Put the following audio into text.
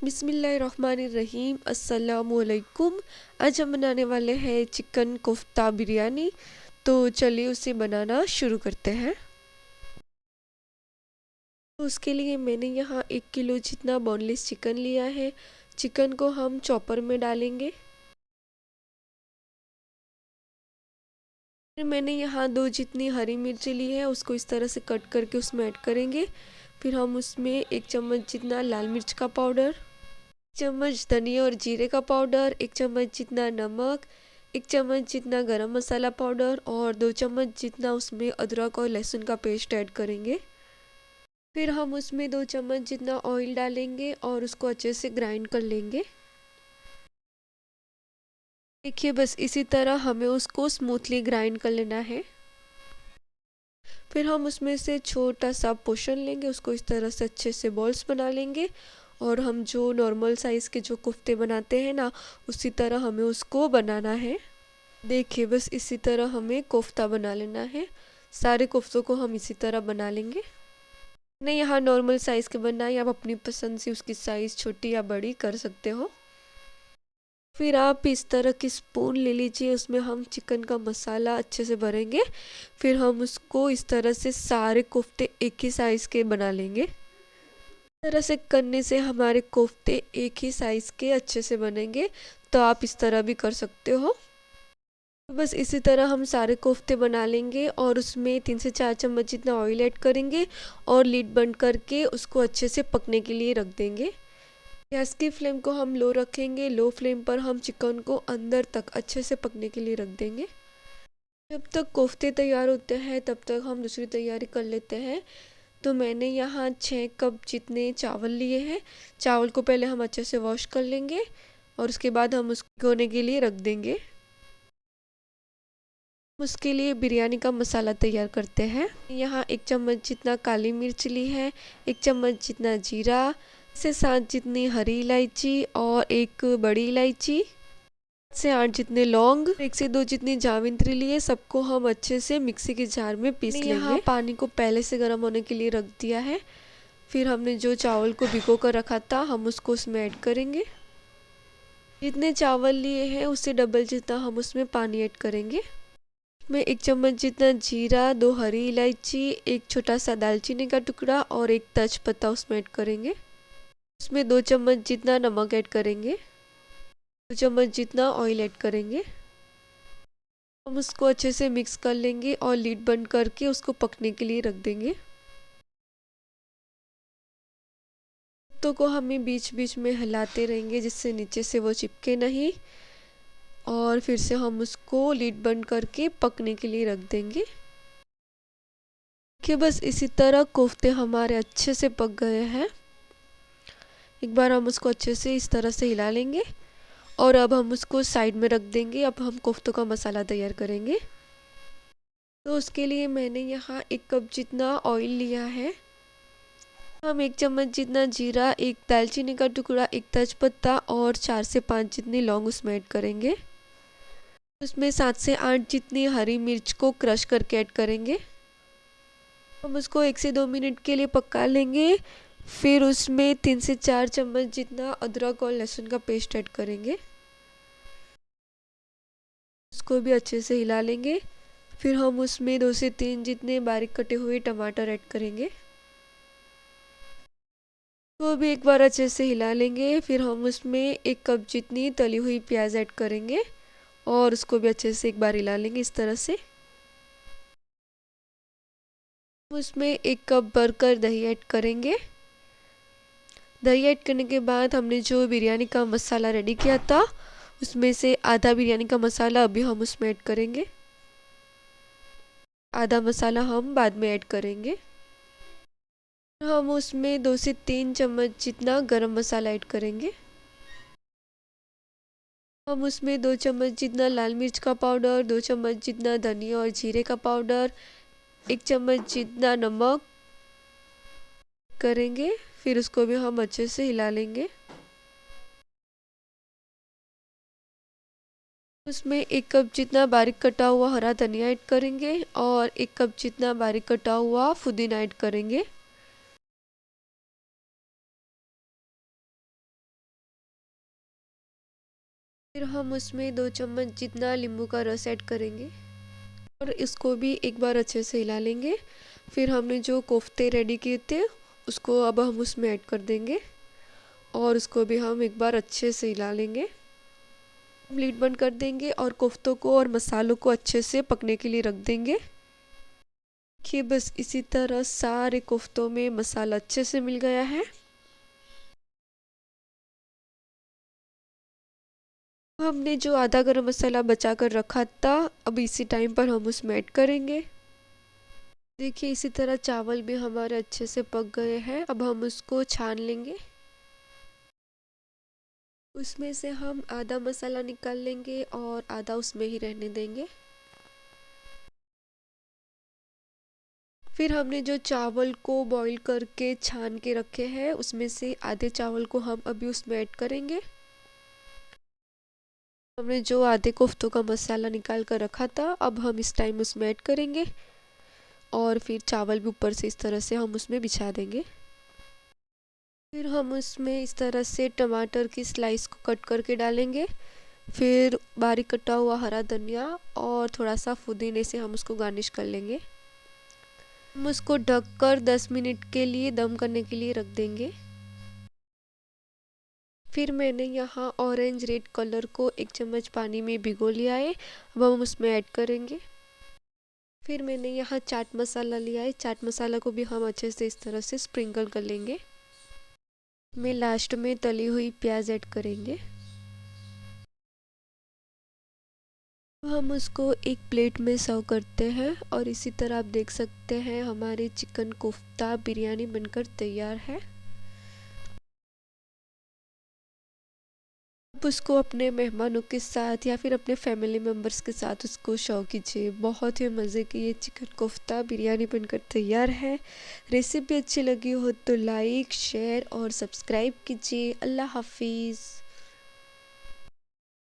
बिस्मिल्लाहिर्रहमानिर्रहीम अस्सलामुअलैकुम। आज हम बनाने वाले हैं चिकन कोफ्ता बिरयानी। तो चलिए उसे बनाना शुरू करते हैं। तो उसके लिए मैंने यहाँ 1 किलो जितना बोनलेस चिकन लिया है। चिकन को हम चॉपर में डालेंगे। फिर मैंने यहाँ 2 जितनी हरी मिर्ची ली है, उसको इस तरह से कट करके उसमें ऐड करेंगे। फिर हम उसमें 1 चम्मच जितना लाल मिर्च का पाउडर, चम्मच धनिया और जीरे का पाउडर, 1 चम्मच जितना नमक, 1 चम्मच जितना गरम मसाला पाउडर और 2 चम्मच जितना उसमें अदरक और लहसुन का पेस्ट ऐड करेंगे। फिर हम उसमें 2 चम्मच जितना ऑयल डालेंगे और उसको अच्छे से ग्राइंड कर लेंगे। देखिए बस इसी तरह हमें उसको स्मूथली ग्राइंड कर लेना है। फिर हम उसमें से छोटा सा पोर्शन लेंगे, उसको इस तरह से अच्छे से बॉल्स बना लेंगे और हम जो नॉर्मल साइज़ के जो कोफ्ते बनाते हैं ना, उसी तरह हमें उसको बनाना है। देखिए बस इसी तरह हमें कोफ्ता बना लेना है। सारे कोफ्तों को हम इसी तरह बना लेंगे। नहीं, यहाँ नॉर्मल साइज़ के बनाए, आप अपनी पसंद से उसकी साइज़ छोटी या बड़ी कर सकते हो। फिर आप इस तरह की स्पून ले लीजिए, उसमें हम चिकन का मसाला अच्छे से भरेंगे। फिर हम उसको इस तरह से सारे कोफ्ते एक ही साइज़ के बना लेंगे। इस तरह से करने से हमारे कोफ्ते एक ही साइज़ के अच्छे से बनेंगे। तो आप इस तरह भी कर सकते हो। बस इसी तरह हम सारे कोफ्ते बना लेंगे और उसमें 3 से 4 चम्मच जितना ऑयल ऐड करेंगे और लीड बंद करके उसको अच्छे से पकने के लिए रख देंगे। गैस की फ्लेम को हम लो रखेंगे। लो फ्लेम पर हम चिकन को अंदर तक अच्छे से पकने के लिए रख देंगे। जब तक कोफ्ते तैयार होते हैं तब तक हम दूसरी तैयारी कर लेते हैं। तो मैंने यहाँ 6 कप जितने चावल लिए हैं। चावल को पहले हम अच्छे से वॉश कर लेंगे और उसके बाद हम उसको भिगोने के लिए रख देंगे। उसके लिए बिरयानी का मसाला तैयार करते हैं। यहाँ 1 चम्मच जितना काली मिर्च ली है, 1 चम्मच जितना जीरा, से 7 जितनी हरी इलायची और 1 बड़ी इलायची, से 8 जितने लौंग, 1 से 2 जितनी जावित्री लिए। सबको हम अच्छे से मिक्सी के जार में पीस लेंगे। यहाँ पानी को पहले से गर्म होने के लिए रख दिया है। फिर हमने जो चावल को भिगो कर रखा था, हम उसको उसमें ऐड करेंगे। जितने चावल लिए हैं उससे डबल जितना हम उसमें पानी ऐड करेंगे। में 1 चम्मच जितना जीरा, 2 हरी इलायची, 1 छोटा सा दालचीनी का टुकड़ा और 1 तेजपत्ता उसमें ऐड करेंगे। उसमें 2 चम्मच जितना नमक ऐड करेंगे, 2 चम्मच जितना ऑयल ऐड करेंगे। हम उसको अच्छे से मिक्स कर लेंगे और लीड बंद करके उसको पकने के लिए रख देंगे। तो को हमें बीच बीच में हिलाते रहेंगे जिससे नीचे से वो चिपके नहीं। और फिर से हम उसको लीड बंद करके पकने के लिए रख देंगे। कि बस इसी तरह कोफ्ते हमारे अच्छे से पक गए हैं। एक बार हम उसको अच्छे से इस तरह से हिला लेंगे और अब हम उसको साइड में रख देंगे। अब हम कोफ्तों का मसाला तैयार करेंगे। तो उसके लिए मैंने यहाँ 1 कप जितना ऑयल लिया है। हम 1 चम्मच जितना जीरा, 1 दालचीनी का टुकड़ा, 1 तेजपत्ता और 4 से 5 जितनी लौंग उसमें ऐड करेंगे। उसमें 7 से 8 जितनी हरी मिर्च को क्रश करके ऐड करेंगे। हम उसको 1 से 2 मिनट के लिए पका लेंगे। फिर उसमें 3 से 4 चम्मच जितना अदरक और लहसुन का पेस्ट ऐड करेंगे। उसको भी अच्छे से हिला लेंगे। फिर हम उसमें 2 से 3 जितने बारीक कटे हुए टमाटर ऐड करेंगे। तो भी एक बार अच्छे से हिला लेंगे। फिर हम उसमें 1 कप जितनी तली हुई प्याज ऐड करेंगे और उसको भी अच्छे से एक बार हिला लेंगे इस तरह से। उसमें 1 कप भरकर दही ऐड करेंगे। दही ऐड करने के बाद हमने जो बिरयानी का मसाला रेडी किया था, उसमें से आधा बिरयानी का मसाला अभी हम उसमें ऐड करेंगे। आधा मसाला हम बाद में ऐड करेंगे। हम उसमें 2 से 3 चम्मच जितना गरम मसाला ऐड करेंगे। हम उसमें 2 चम्मच जितना लाल मिर्च का पाउडर, 2 चम्मच जितना धनिया और जीरे का पाउडर, 1 चम्मच जितना नमक करेंगे। फिर उसको भी हम अच्छे से हिला लेंगे। उसमें 1 कप जितना बारीक कटा हुआ हरा धनिया ऐड करेंगे और 1 कप जितना बारीक कटा हुआ पुदीना ऐड करेंगे। फिर हम उसमें 2 चम्मच जितना नींबू का रस ऐड करेंगे और इसको भी एक बार अच्छे से हिला लेंगे। फिर हमने जो कोफ्ते रेडी किए थे उसको अब हम उसमें ऐड कर देंगे और उसको भी हम एक बार अच्छे से हिला लेंगे। लीड बंद कर देंगे और कोफ्तों को और मसालों को अच्छे से पकने के लिए रख देंगे। देखिए बस इसी तरह सारे कोफ्तों में मसाला अच्छे से मिल गया है। हमने जो आधा गरम मसाला बचा कर रखा था अब इसी टाइम पर हम उसमें ऐड करेंगे। देखिए इसी तरह चावल भी हमारे अच्छे से पक गए हैं। अब हम उसको छान लेंगे। उसमें से हम आधा मसाला निकाल लेंगे और आधा उसमें ही रहने देंगे। फिर हमने जो चावल को बॉईल करके छान के रखे हैं उसमें से आधे चावल को हम अभी उसमें ऐड करेंगे। हमने जो आधे कोफ्तों का मसाला निकाल कर रखा था अब हम इस टाइम उसमें ऐड करेंगे और फिर चावल भी ऊपर से इस तरह से हम उसमें बिछा देंगे। फिर हम उसमें इस तरह से टमाटर की स्लाइस को कट करके डालेंगे। फिर बारीक कटा हुआ हरा धनिया और थोड़ा सा पुदीने से हम उसको गार्निश कर लेंगे। हम उसको ढककर 10 मिनट के लिए दम करने के लिए रख देंगे। फिर मैंने यहाँ ऑरेंज रेड कलर को 1 चम्मच पानी में भिगो लिया है। अब हम उसमें ऐड करेंगे। फिर मैंने यहाँ चाट मसाला लिया है। चाट मसाला को भी हम अच्छे से इस तरह से स्प्रिंकल कर लेंगे। मैं लास्ट में तली हुई प्याज ऐड करेंगे। हम उसको एक प्लेट में सर्व करते हैं और इसी तरह आप देख सकते हैं हमारी चिकन कोफ्ता बिरयानी बनकर तैयार है। आप उसको अपने मेहमानों के साथ या फिर अपने फैमिली मेम्बर्स के साथ उसको सर्व कीजिए। बहुत ही मज़े की ये चिकन कोफ्ता बिरयानी बनकर तैयार है। रेसिपी अच्छी लगी हो तो लाइक शेयर और सब्सक्राइब कीजिए। अल्लाह हाफिज़।